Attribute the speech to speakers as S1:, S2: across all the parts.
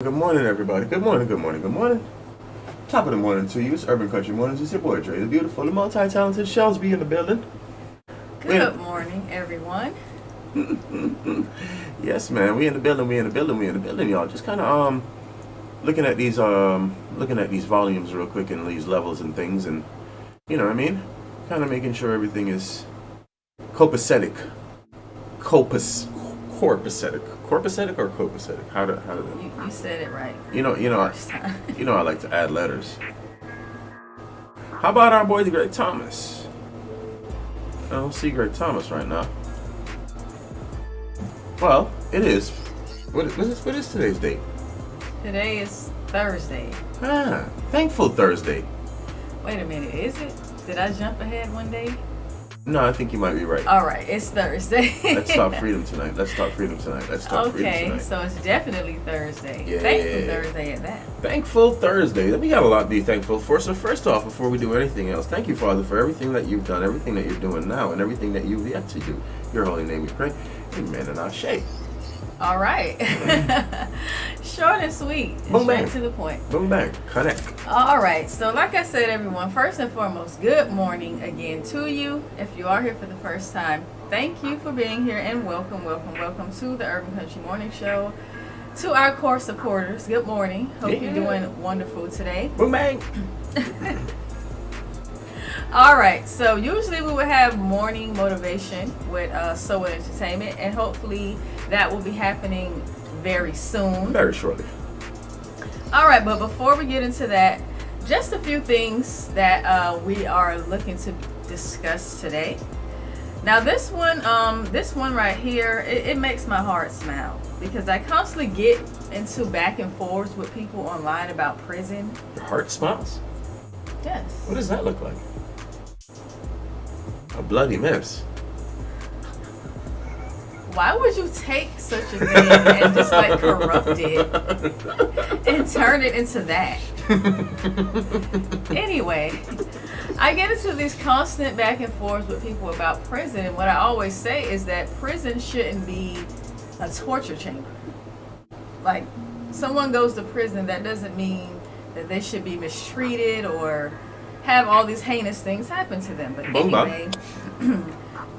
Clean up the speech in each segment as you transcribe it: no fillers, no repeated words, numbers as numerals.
S1: Good morning, everybody. Good morning, good morning, good morning. Top of the morning to you. It's Urban Country Mornings. It's your boy Dre, the beautiful, the multi-talented Shellsby in the building.
S2: Good morning, everyone.
S1: Yes, man. We in the building. Y'all. Just kind of looking at these volumes real quick and these levels and things, and you know what I mean. Kind of making sure everything is copacetic. Corpacetic or copacetic? How do
S2: You said it right.
S1: you know I like to add letters. How about our boy Greg Thomas? I don't see Greg Thomas right now. Well, it is. What is today's date?
S2: Today is Thursday.
S1: Thankful Thursday.
S2: Wait a minute, is it? Did I jump ahead one day?
S1: No, I think you might be right.
S2: All right, it's Thursday.
S1: Let's talk freedom tonight.
S2: Okay, so it's definitely Thursday.
S1: Yeah.
S2: Thankful Thursday at that.
S1: Thankful Thursday. We got a lot to be thankful for. So first off, before we do anything else, thank you, Father, for everything that you've done, everything that you're doing now, and everything that you've yet to do. Your holy name we pray. Amen and Ashe.
S2: All right. Short and sweet.
S1: Boom,
S2: Straight
S1: bang.
S2: to the point.
S1: Boom, bang. Connect.
S2: All right. So like I said, everyone, first and foremost, good morning again to you. If you are here for the first time, thank you for being here and welcome to the Urban Country Morning Show. To our core supporters, good morning. Hope you're doing wonderful today.
S1: Boom, bang.
S2: All right, so usually we would have morning motivation with Soul Entertainment, and hopefully that will be happening very soon.
S1: Very shortly.
S2: All right, but before we get into that, just a few things that we are looking to discuss today. Now this one right here, it makes my heart smile because I constantly get into back and forths with people online about prison.
S1: Your heart smiles?
S2: Yes.
S1: What does that look like? A bloody mess.
S2: Why would you take such a thing and just like corrupt it and turn it into that? Anyway, I get into this constant back and forth with people about prison, and what I always say is that prison shouldn't be a torture chamber. Like, someone goes to prison, that doesn't mean that they should be mistreated or have all these heinous things happen to them. But anyway,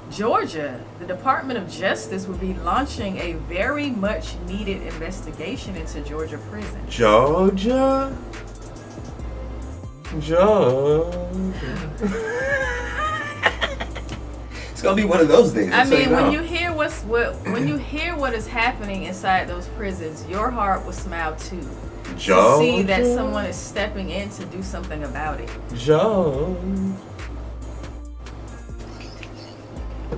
S2: Georgia, the Department of Justice will be launching a very much needed investigation into Georgia prison.
S1: Georgia. It's gonna be one of those days.
S2: I mean, when you hear what is happening inside those prisons, your heart will smile too. To see that someone is stepping in to do something about it.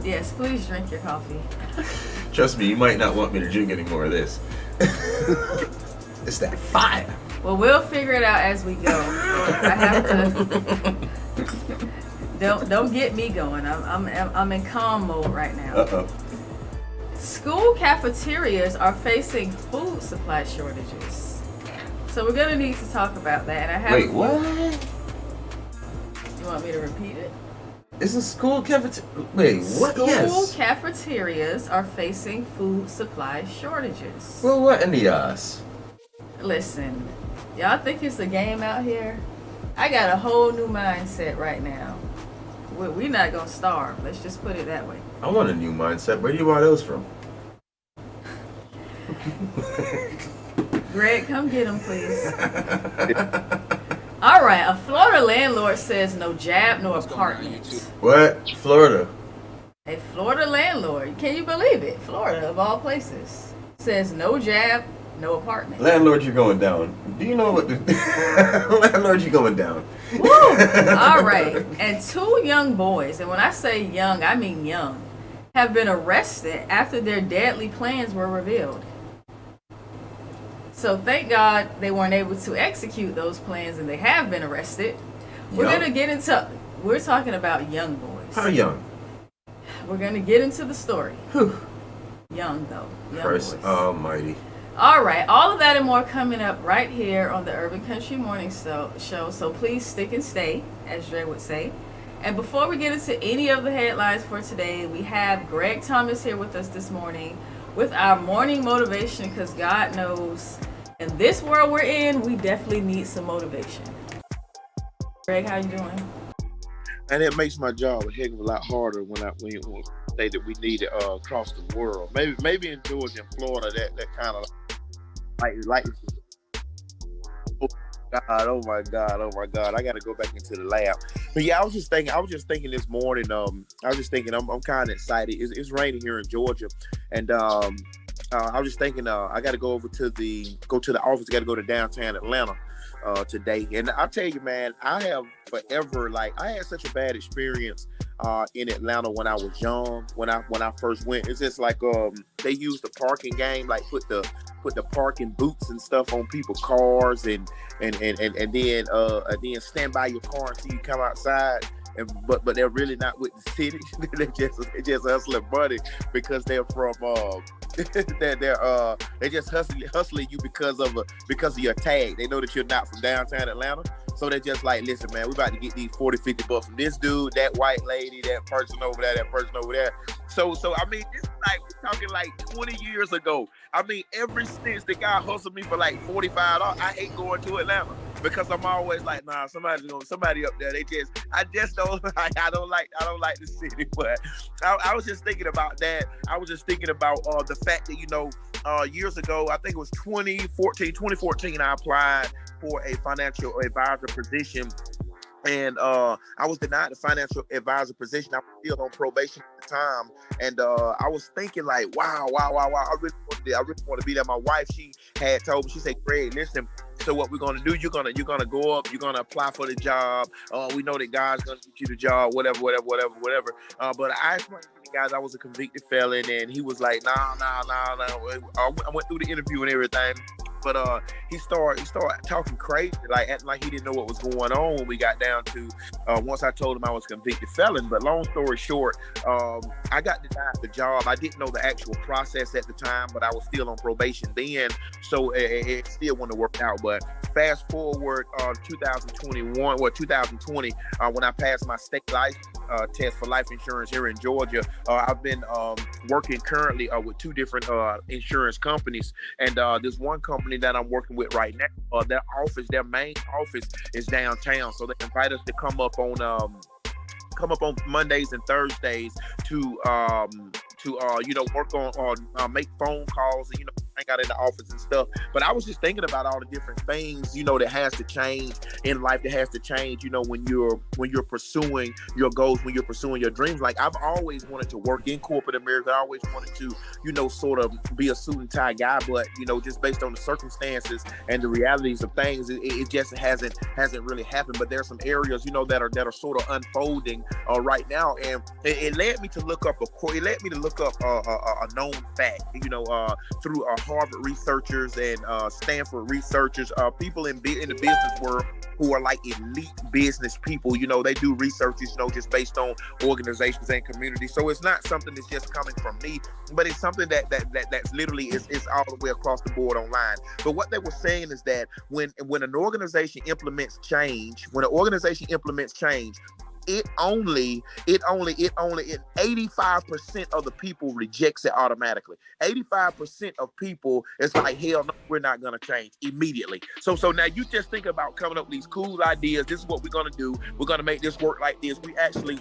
S2: Yes, please drink your coffee.
S1: Trust me, you might not want me to drink any more of this. It's that fire.
S2: Well, we'll figure it out as we go. I have to. Don't get me going. I'm in calm mode right now.
S1: Uh-oh.
S2: School cafeterias are facing food supply shortages. So we're gonna need to talk about that. And I have.
S1: Wait, what?
S2: You want me to repeat it?
S1: Is a school cafeteria? Wait, what?
S2: School cafeterias are facing food supply shortages.
S1: Well, what in the ass?
S2: Listen, y'all think it's a game out here? I got a whole new mindset right now. We're not gonna starve. Let's just put it that way.
S1: I want a new mindset. Where do you buy those from?
S2: Greg, come get them, please. All right, a Florida landlord says no jab, no apartment.
S1: What? Florida.
S2: A Florida landlord, can you believe it? Florida, of all places, says no jab, no apartment.
S1: Landlord, you're going down. Do you know what the landlord, you're going down?
S2: Woo! All right, and two young boys, and when I say young, I mean young, have been arrested after their deadly plans were revealed. So thank God they weren't able to execute those plans, and they have been arrested. We're talking about young boys.
S1: How young?
S2: We're gonna get into the story.
S1: Whew.
S2: Young though. Young
S1: Christ
S2: boys.
S1: almighty.
S2: All right, all of that and more coming up right here on the Urban Country Morning Show. So please stick and stay, as Dre would say. And before we get into any of the headlines for today, we have Greg Thomas here with us this morning with our morning motivation, because God knows In this world we're in, we definitely need some motivation. Greg, how you doing?
S3: And it makes my job a heck of a lot harder when you say that we need it across the world. Maybe in Georgia and Florida that kind of like oh my god, I got to go back into the lab. But yeah, I was just thinking this morning. I was just thinking I'm kind of excited. It's raining here in Georgia, and I was just thinking I got to go to the office. Got to go to downtown Atlanta today. And I'll tell you, man, I have forever, I had such a bad experience in Atlanta when I was young. When I first went, it's just like they used the parking game, like put the parking boots and stuff on people's cars, and then stand by your car until you come outside. But they're really not with the city. they just hustling money because they're from they just hustling you because of your tag. They know that you're not from downtown Atlanta, so they're just like, listen, man, we about to get these 40-50 bucks from this dude, that white lady, that person over there, that person over there. So I mean, it's like we're talking like 20 years ago. I mean, ever since the guy hustled me for like $45, I hate going to Atlanta because I'm always like, nah, somebody up there. I just don't like. I don't like the city. But I was just thinking about that. I was just thinking about the fact that years ago, I think it was 2014, I applied for a financial advisor position. And I was denied the financial advisor position. I was still on probation at the time, and I was thinking like, wow, I really want to be there. My wife, she had told me, she said, Greg, listen. So what we're gonna do? You're gonna go up. You're gonna apply for the job. We know that God's gonna get you the job. Whatever. But I explained to the guys I was a convicted felon, and he was like, nah. I went through the interview and everything. But he started talking crazy, like acting like he didn't know what was going on when we got down to once I told him I was a convicted felon. But long story short, I got denied the job. I didn't know the actual process at the time, but I was still on probation then, so it still wouldn't work out. But fast forward 2020, when I passed my state life test for life insurance here in Georgia, I've been working currently with two different insurance companies, and this one company that I'm working with right now, their main office is downtown, so they invite us to come up on Mondays and Thursdays to work on make phone calls and hang out in the office and stuff. But I was just thinking about all the different things that has to change in life, that has to change when you're pursuing your goals, when you're pursuing your dreams. Like, I've always wanted to work in corporate America. I always wanted to sort of be a suit and tie guy, but just based on the circumstances and the realities of things, it just hasn't really happened. But there's some areas that are sort of unfolding right now, and it led me to look up a known fact through Harvard researchers and Stanford researchers, people in the business world who are like elite business people. They do researches just based on organizations and communities. So it's not something that's just coming from me, but it's something that's literally is all the way across the board online. But what they were saying is that when an organization implements change, it only 85% of the people rejects it automatically. 85% of people, it's like, hell no, we're not gonna change immediately. So now you just think about coming up with these cool ideas. This is what we're gonna do. We're gonna make this work like this. We actually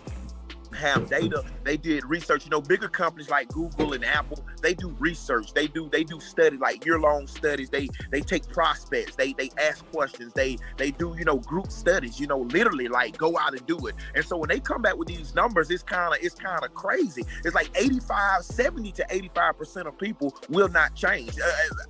S3: have data. They did research. Bigger companies like Google and Apple, they do research. They do study, like year-long studies. They take prospects. They ask questions. They do group studies. Literally like go out and do it. And so when they come back with these numbers, it's kind of crazy. It's like 70 to 85% of people will not change.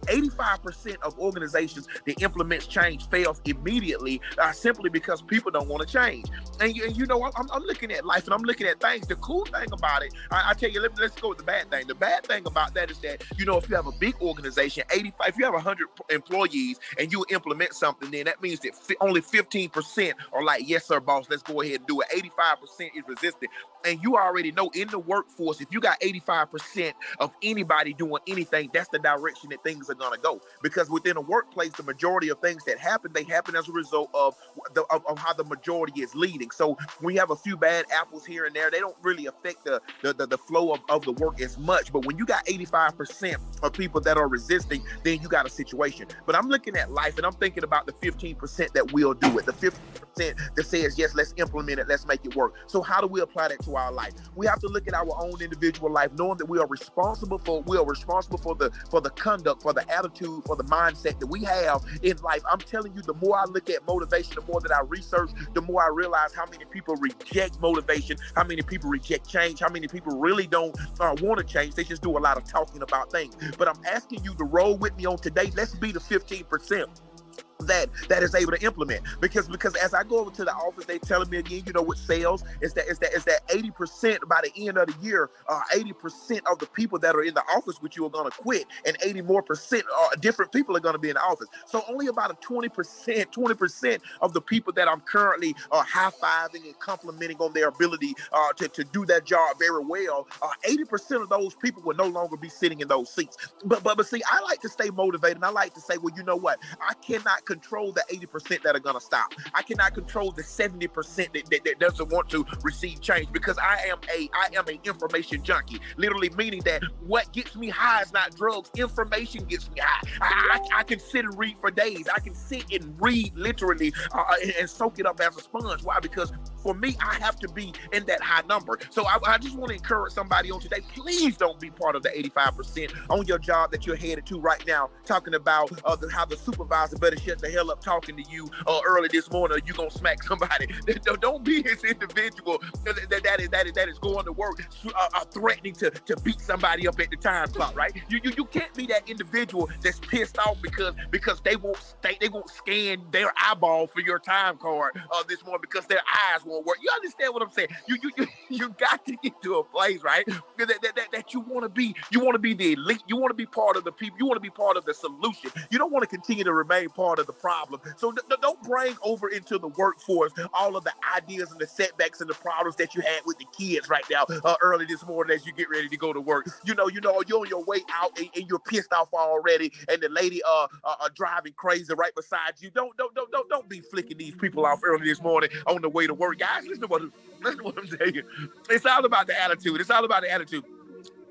S3: 85% of organizations that implement change fails immediately simply because people don't want to change. And I'm looking at life and I'm looking at things. The cool thing about it, I tell you, let's go with the bad thing. The bad thing about that is that, if you have a big organization, if you have 100 employees and you implement something, then that means that only 15% are like, yes, sir, boss, let's go ahead and do it. 85% is resistant. And you already know in the workforce, if you got 85% of anybody doing anything, that's the direction that things are going to go. Because within a workplace, the majority of things that happen, they happen as a result of how the majority is leading. So we have a few bad apples here and there. there. They don't really affect the flow of the work as much. But when you got 85% of people that are resisting, then you got a situation. But I'm looking at life and I'm thinking about the 15% that will do it, the 50% that says, yes, let's implement it, let's make it work. So how do we apply that to our life? We have to look at our own individual life, knowing that we are responsible for the conduct, for the attitude, for the mindset that we have in life. I'm telling you, the more I look at motivation, the more that I research, the more I realize how many people reject motivation, how many people reject change, how many people really don't want to change. They just do a lot of talking about things. But I'm asking you to roll with me on today. Let's be the 15% that is able to implement, because as I go over to the office, they telling me again, with sales, is that 80% by the end of the year, 80% of the people that are in the office with you are going to quit, and 80% more different people are going to be in the office. So only about a 20% of the people that I'm currently high-fiving and complimenting on their ability to do that job very well, 80% of those people will no longer be sitting in those seats. But see, I like to stay motivated, and I like to say, well, you know what? I cannot control the 80% that are going to stop. I cannot control the 70% that doesn't want to receive change, because I am an information junkie, literally meaning that what gets me high is not drugs. Information gets me high. I can sit and read for days. I can sit and read literally and soak it up as a sponge. Why? Because for me, I have to be in that high number. So I just want to encourage somebody on today, please don't be part of the 85% on your job that you're headed to right now, talking about how the supervisor better shut the hell up talking to you early this morning, or you gonna smack somebody. Don't be this individual that is going to work threatening to beat somebody up at the time clock, right? You can't be that individual that's pissed off because they won't scan their eyeball for your time card this morning because their eyes won't work. You understand what I'm saying? You got to get to a place, right, that you want to be the elite. You want to be part of the people. You want to be part of the solution. You don't want to continue to remain part of the problem. So don't bring over into the workforce all of the ideas and the setbacks and the problems that you had with the kids right now early this morning as you get ready to go to work. You're on your way out and you're pissed off already, and the lady driving crazy right beside you. Don't be flicking these people off early this morning on the way to work, guys. Listen to what I'm saying. It's all about the attitude. It's all about the attitude.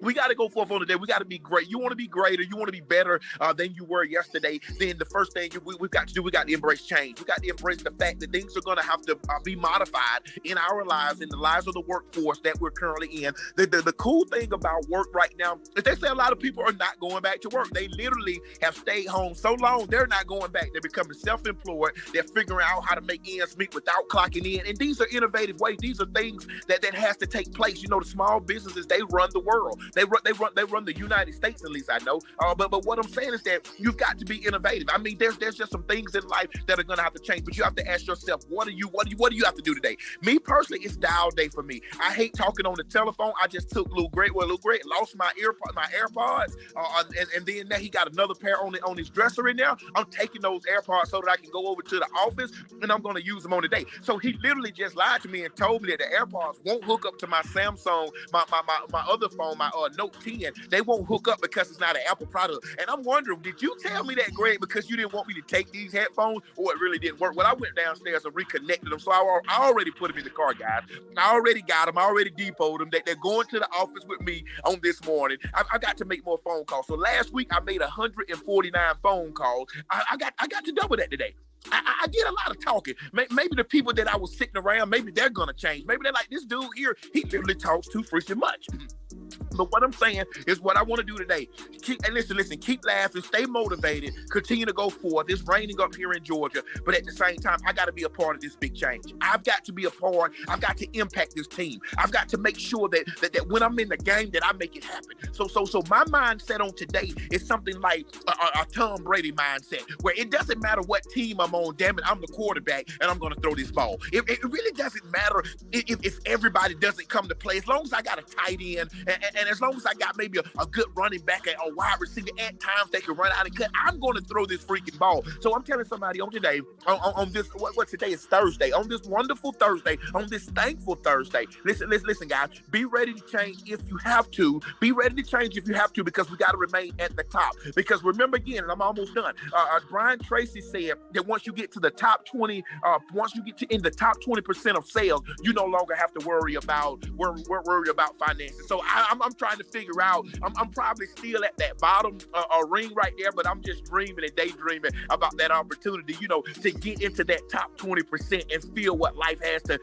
S3: We got to go forth on today. We got to be great. You want to be greater. You want to be better than you were yesterday. Then the first thing we've got to do, we got to embrace change. We got to embrace the fact that things are going to have to be modified in our lives, in the lives of the workforce that we're currently in. The cool thing about work right now is they say a lot of people are not going back to work. They literally have stayed home so long, they're not going back. They're becoming self-employed. They're figuring out how to make ends meet without clocking in. And these are innovative ways. These are things that has to take place. The small businesses, they run the world. They run the United States, at least I know. But what I'm saying is that you've got to be innovative. I mean, there's just some things in life that are gonna have to change, but you have to ask yourself, what do you have to do today? Me personally, it's dial day for me. I hate talking on the telephone. I just took Lou Great lost my AirPods, and then he got another pair on his dresser in there. I'm taking those AirPods so that I can go over to the office and I'm gonna use them on the day. So he literally just lied to me and told me that the AirPods won't hook up to my Samsung, my other phone, my Note 10. They won't hook up because it's not an Apple product. And I'm wondering, did you tell me that, Greg, because you didn't want me to take these headphones, or it really didn't work? Well, I went downstairs and reconnected them. So I already put them in the car, guys. I already got them. I already depoted them. They're going to the office with me on this morning. I got to make more phone calls. So last week I made 149 phone calls. I got to double that today. I did a lot of talking. Maybe the people that I was sitting around, maybe they're going to change. Maybe they're like, this dude here, he literally talks too freaking much. But what I'm saying is what I want to do today. Listen, keep laughing, stay motivated, continue to go forward. It's raining up here in Georgia, but at the same time, I got to be a part of this big change. I've got to be a part. I've got to impact this team. I've got to make sure that when I'm in the game, that I make it happen. So my mindset on today is something like a Tom Brady mindset, where it doesn't matter what team I'm on. Damn it, I'm the quarterback, and I'm going to throw this ball. It really doesn't matter if everybody doesn't come to play. As long as I got a tight end, and as long as I got maybe a good running back, a wide receiver, at times they can run out and cut, I'm going to throw this freaking ball. So I'm telling somebody on today, on this, what today is Thursday, on this wonderful Thursday, on this thankful Thursday, listen, guys, be ready to change if you have to. Be ready to change if you have to, because we got to remain at the top. Because remember again, and I'm almost done, Brian Tracy said that once once you get to the top 20, once you get to in the top 20% of sales, you no longer have to worry about finances. So I'm trying to figure out. I'm probably still at that bottom ring right there, but I'm just dreaming and daydreaming about that opportunity, to get into that top 20% and feel what life has to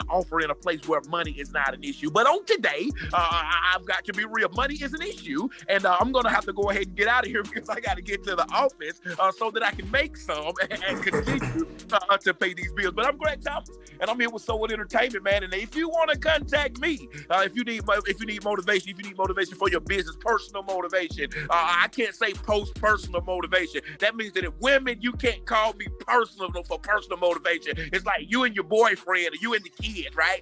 S3: offer in a place where money is not an issue. But on today, I've got to be real. Money is an issue, and I'm gonna have to go ahead and get out of here because I got to get to the office so that I can make some and continue to pay these bills. But I'm Greg Thomas, and I'm here with So What Entertainment, man. And if you want to contact me, if you need motivation for your business, personal motivation, I can't say personal motivation. That means that if women, you can't call me personal for personal motivation. It's like you and your boyfriend, or you and the kids, right?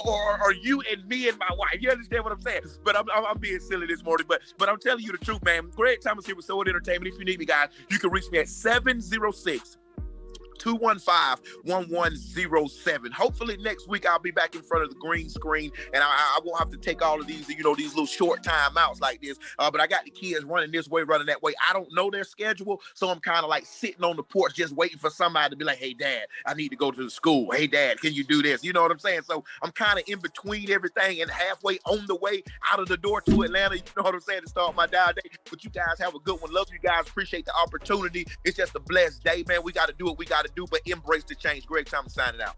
S3: Or you and me and my wife. You understand what I'm saying? But I'm being silly this morning. But I'm telling you the truth, man. Greg Thomas here with So What Entertainment. If you need me, guys, you can reach me at 706-215-1107. Hopefully next week I'll be back in front of the green screen and I won't have to take all of these, these little short time outs like this. But I got the kids running this way, running that way. I don't know their schedule, so I'm kind of like sitting on the porch just waiting for somebody to be like, hey, Dad, I need to go to the school. Hey, Dad, can you do this? You know what I'm saying? So I'm kind of in between everything and halfway on the way out of the door to Atlanta, you know what I'm saying, to start my dial day. But you guys have a good one. Love you guys. Appreciate the opportunity. It's just a blessed day, man. We got to do what we got to do, but embrace the change. Greg Thomas signing out.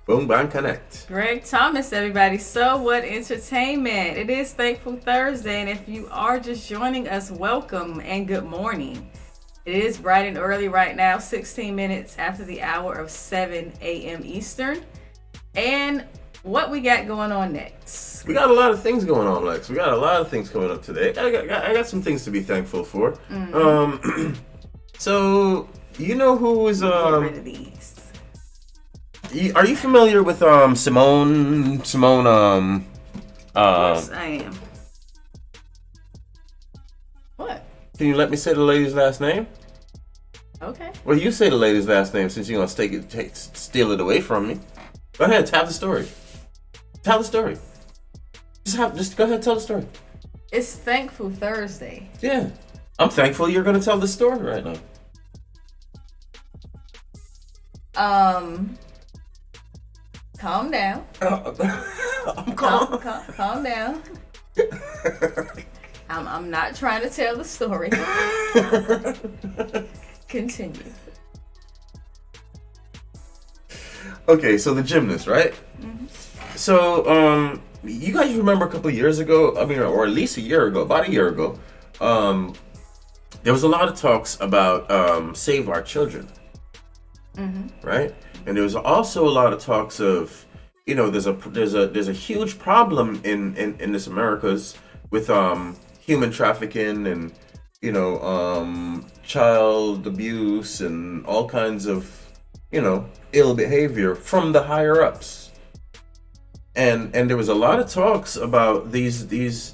S1: Boom, bang, connect.
S2: Greg Thomas, everybody. So What Entertainment. It is Thankful Thursday, and if you are just joining us, welcome and good morning. It is bright and early right now, 16 minutes after the hour of 7 a.m. Eastern. And what we got going on next?
S1: We got a lot of things going on, Lex. We got a lot of things coming up today. I got some things to be thankful for. Mm-hmm. So, you know who is
S2: Get rid of these.
S1: Are you familiar with Simone?
S2: Yes, I am. What?
S1: Can you let me say the lady's last name?
S2: Okay.
S1: Well, you say the lady's last name since you're gonna steal it away from me. Go ahead, tell the story. Tell the story. Just go ahead, tell the story.
S2: It's Thankful Thursday.
S1: Yeah, I'm thankful you're gonna tell the story right now.
S2: Calm down.
S1: I'm calm.
S2: Calm down. I'm not trying to tell the story. Continue.
S1: Okay, so the gymnast, right? Mm-hmm. So, you guys remember a couple of years ago, or at least about a year ago, there was a lot of talks about Save Our Children, mm-hmm. right? And there was also a lot of talks of, there's a huge problem in this Americas with human trafficking and child abuse and all kinds of ill behavior from the higher ups. And there was a lot of talks about these these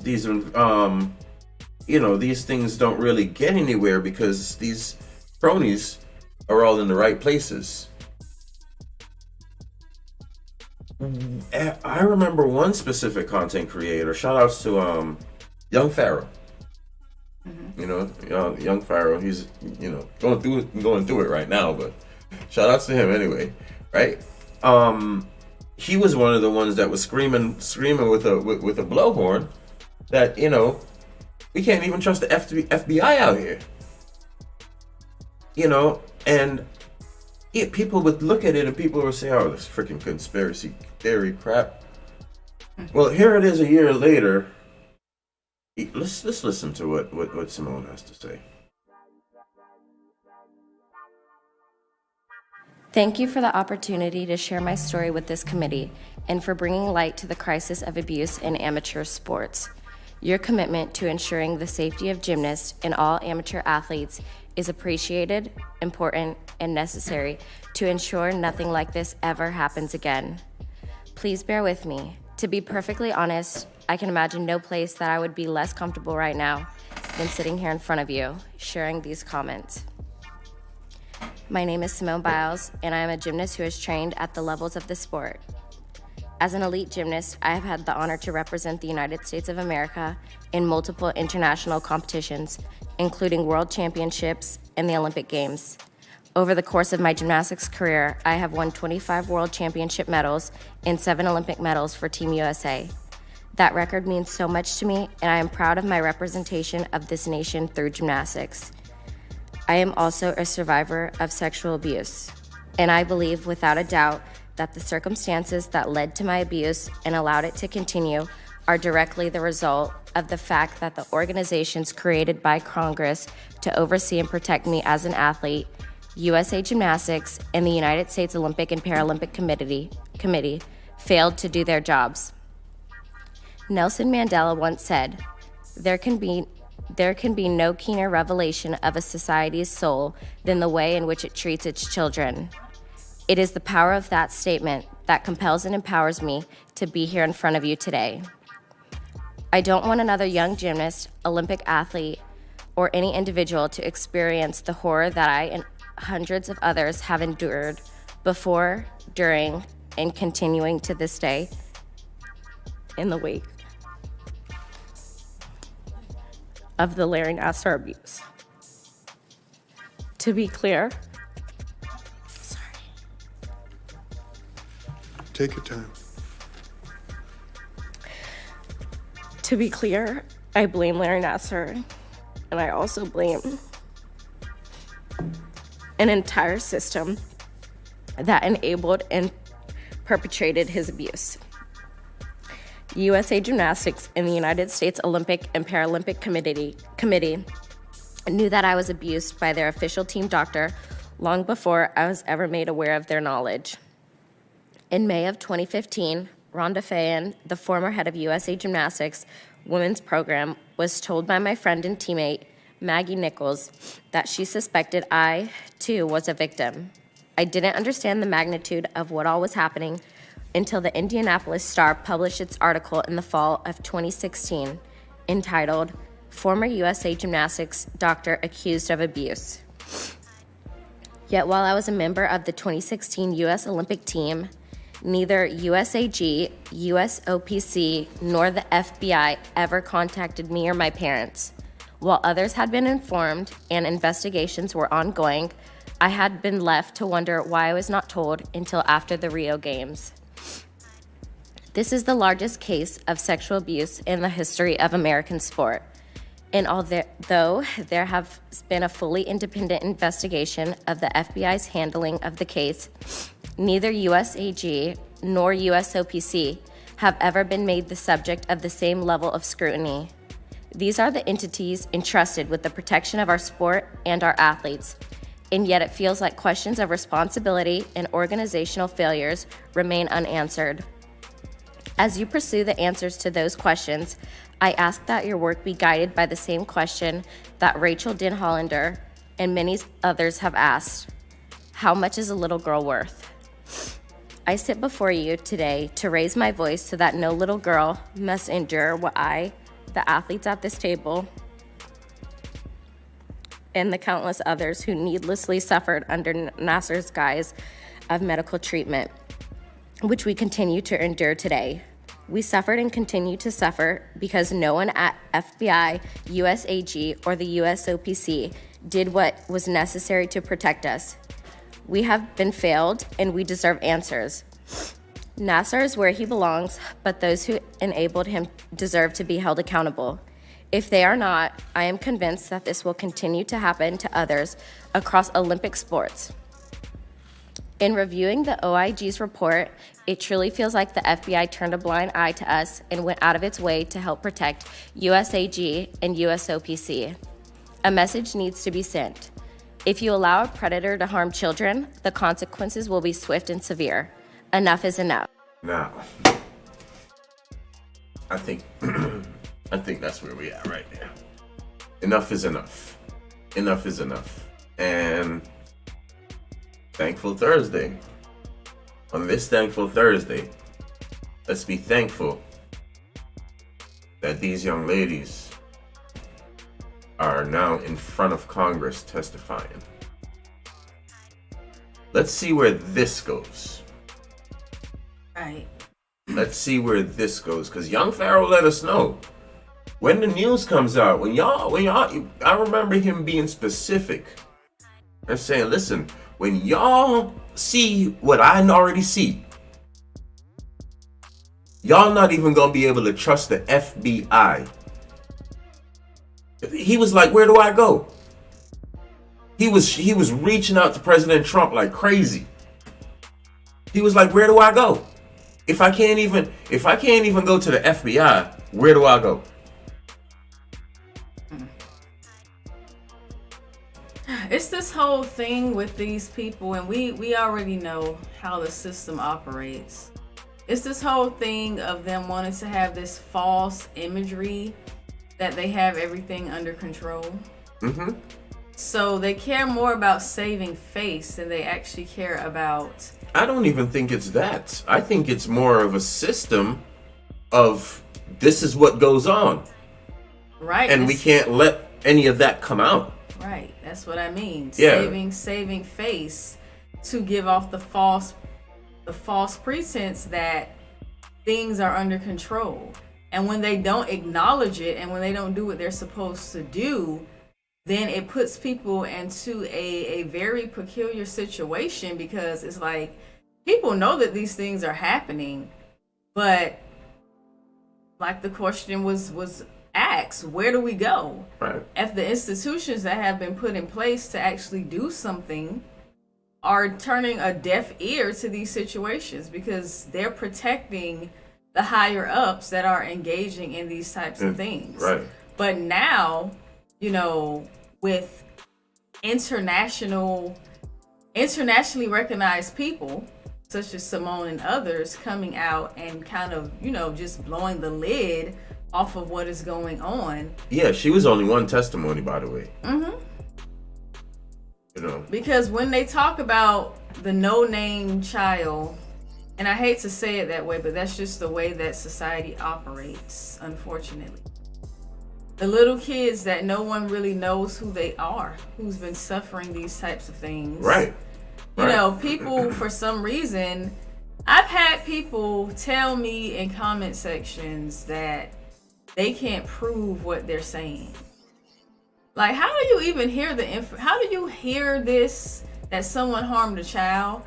S1: things don't really get anywhere because these cronies are all in the right places. I remember one specific content creator. Shout outs to Young Pharaoh. Mm-hmm. Young Pharaoh. He's going through it right now, but shout outs to him anyway, right? He was one of the ones that was screaming with a blowhorn that we can't even trust the FBI out here. And people would look at it and people would say, "Oh, this freaking conspiracy theory crap." Well, here it is a year later. Let's listen to what Simone has to say.
S4: Thank you for the opportunity to share my story with this committee and for bringing light to the crisis of abuse in amateur sports. Your commitment to ensuring the safety of gymnasts and all amateur athletes is appreciated, important, and necessary to ensure nothing like this ever happens again. Please bear with me. To be perfectly honest, I can imagine no place that I would be less comfortable right now than sitting here in front of you, sharing these comments. My name is Simone Biles, and I am a gymnast who has trained at the levels of the sport. As an elite gymnast, I have had the honor to represent the United States of America in multiple international competitions, including World Championships and the Olympic Games. Over the course of my gymnastics career, I have won 25 World Championship medals and 7 Olympic medals for Team USA. That record means so much to me, and I am proud of my representation of this nation through gymnastics. I am also a survivor of sexual abuse, and I believe without a doubt that the circumstances that led to my abuse and allowed it to continue are directly the result of the fact that the organizations created by Congress to oversee and protect me as an athlete, USA Gymnastics, and the United States Olympic and Paralympic Committee failed to do their jobs. Nelson Mandela once said, there can be no keener revelation of a society's soul than the way in which it treats its children. It is the power of that statement that compels and empowers me to be here in front of you today. I don't want another young gymnast, Olympic athlete, or any individual to experience the horror that I and hundreds of others have endured before, during, and continuing to this day in the wake of the Larry Nassar abuse. To be clear,
S5: Take your time.
S4: To be clear, I blame Larry Nassar, and I also blame an entire system that enabled and perpetrated his abuse. USA Gymnastics and the United States Olympic and Paralympic Committee knew that I was abused by their official team doctor long before I was ever made aware of their knowledge. In May of 2015, Rhonda Fayen, the former head of USA Gymnastics women's program, was told by my friend and teammate, Maggie Nichols, that she suspected I, too, was a victim. I didn't understand the magnitude of what all was happening until the Indianapolis Star published its article in the fall of 2016, entitled, Former USA Gymnastics Doctor Accused of Abuse. Yet while I was a member of the 2016 U.S. Olympic team, neither USAG, USOPC, nor the FBI ever contacted me or my parents. While others had been informed and investigations were ongoing, I had been left to wonder why I was not told until after the Rio Games. This is the largest case of sexual abuse in the history of American sport. And although there have been a fully independent investigation of the FBI's handling of the case, neither USAG nor USOPC have ever been made the subject of the same level of scrutiny. These are the entities entrusted with the protection of our sport and our athletes, and yet it feels like questions of responsibility and organizational failures remain unanswered. As you pursue the answers to those questions, I ask that your work be guided by the same question that Rachel Den Hollander and many others have asked. How much is a little girl worth? I sit before you today to raise my voice so that no little girl must endure what I, the athletes at this table, and the countless others who needlessly suffered under Nassar's guise of medical treatment, which we continue to endure today. We suffered and continue to suffer because no one at FBI, USAG, or the USOPC did what was necessary to protect us. We have been failed, and we deserve answers. Nassar is where he belongs, but those who enabled him deserve to be held accountable. If they are not, I am convinced that this will continue to happen to others across Olympic sports. In reviewing the OIG's report, it truly feels like the FBI turned a blind eye to us and went out of its way to help protect USAG and USOPC. A message needs to be sent. If you allow a predator to harm children, the consequences will be swift and severe. Enough is enough.
S1: Now, I think that's where we are right now. Enough is enough. Enough is enough. And Thankful Thursday. On this Thankful Thursday, let's be thankful that these young ladies are now in front of Congress testifying. Let's see where this goes.
S2: Right.
S1: Let's see where this goes, because young Pharaoh let us know. When the news comes out, when y'all, I remember him being specific and saying, listen, when y'all see what I already see, y'all not even gonna be able to trust the FBI. He was like, where do I go? He was reaching out to President Trump like crazy. He was like, where do I go? If I can't even go to the FBI, where do I go?
S2: It's this whole thing with these people, and we already know how the system operates. It's this whole thing of them wanting to have this false imagery that they have everything under control. Mm-hmm. So they care more about saving face than they actually care about...
S1: I don't even think it's that. I think it's more of a system of this is what goes on.
S2: Right.
S1: And we can't let any of that come out.
S2: Right. That's what I mean.
S1: Yeah.
S2: Saving face to give off the false pretense that things are under control. And when they don't acknowledge it and when they don't do what they're supposed to do, then it puts people into a very peculiar situation, because it's like people know that these things are happening, but like the question was asked, where do we go?
S1: Right.
S2: If the institutions that have been put in place to actually do something are turning a deaf ear to these situations because they're protecting the higher ups that are engaging in these types of things.
S1: Right.
S2: But now, with internationally recognized people such as Simone and others coming out and kind of, just blowing the lid off of what is going on.
S1: Yeah, she was only one testimony, by the way.
S2: Mm-hmm. Because when they talk about the no-name child, and I hate to say it that way, but that's just the way that society operates, unfortunately. The little kids that no one really knows who they are, who's been suffering these types of things.
S1: Right.
S2: People, for some reason, I've had people tell me in comment sections that they can't prove what they're saying. Like, how do you even hear how do you hear this, that someone harmed a child,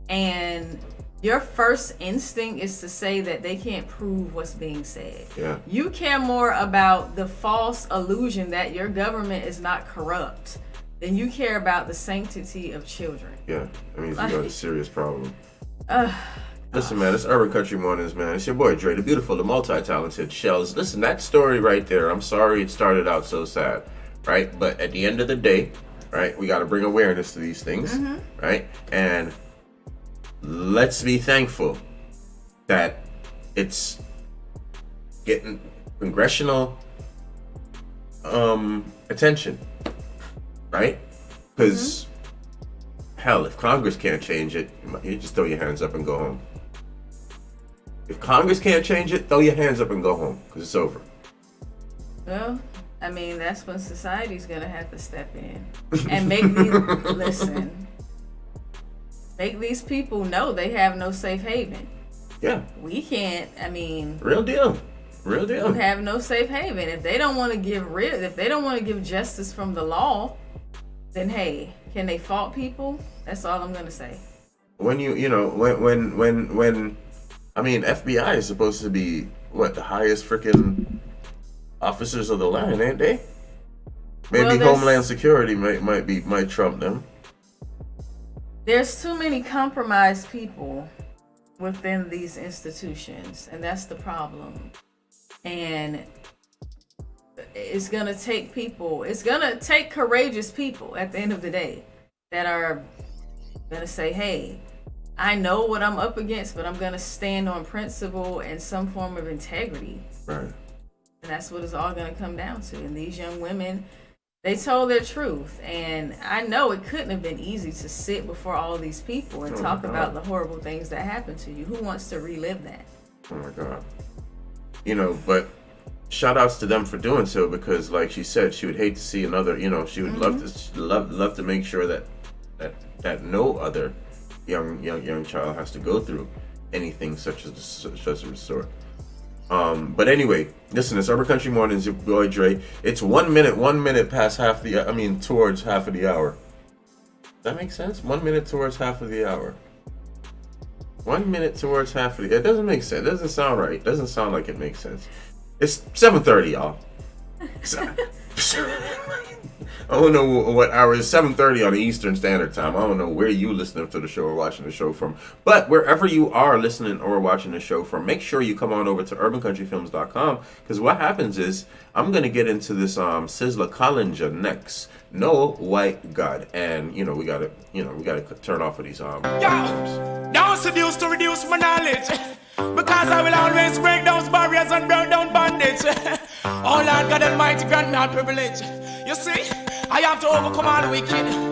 S2: and your first instinct is to say that they can't prove what's being said?
S1: Yeah. You
S2: care more about the false illusion that your government is not corrupt than you care about the sanctity of children.
S1: Yeah, I mean, you got a serious problem. Listen, man, it's Urban Country Mornings, man. It's your boy Dre, the beautiful, the multi-talented Shells. Listen, that story right there, I'm sorry it started out so sad, right? But at the end of the day, right, we got to bring awareness to these things, right? And let's be thankful that it's getting congressional attention, right? Because hell, if Congress can't change it, you just throw your hands up and go home. If Congress can't change it, throw your hands up and go home, because it's over.
S2: Well, I mean, that's when society's gonna have to step in and make these people know they have no safe haven.
S1: Yeah.
S2: We can't. I mean,
S1: real deal. You
S2: have no safe haven. If they don't want to give justice from the law, then hey, can they fault people? That's all I'm gonna say.
S1: When I mean, FBI is supposed to be the highest freaking officers of the land, ain't they? Maybe Homeland Security might trump them.
S2: There's too many compromised people within these institutions, and that's the problem. And it's gonna take courageous people at the end of the day that are gonna say, hey, I know what I'm up against, but I'm gonna stand on principle and some form of integrity.
S1: Right.
S2: And that's what it's all gonna come down to. And these young women, they told their truth. And I know it couldn't have been easy to sit before all these people and talk about the horrible things that happened to you. Who wants to relive that?
S1: Oh my God. But shout outs to them for doing so, because like she said, she would hate to see another, she would love to make sure that no other young child has to go through anything such as the sort. But anyway, listen, it's Urban Country Mornings, your boy Dre. It's 1 minute past towards half of the hour. That makes sense. 1 minute towards half of the hour. 1 minute towards half of the. It doesn't make sense. It doesn't sound right. It doesn't sound like it makes sense. It's 7:30, y'all. I don't know what hour. It's 7:30 on the Eastern Standard Time. I don't know where you listening to the show or watching the show from. But wherever you are listening or watching the show from, make sure you come on over to urbancountryfilms.com, because what happens is I'm going to get into this Sizzla Collinger next. No White God. And, we got to turn off of these
S5: Yo, don't seduce to reduce my knowledge, because I will always break those barriers and burn down bondage. Oh Lord God Almighty, grant me all privilege. You see, I have to overcome all the wicked.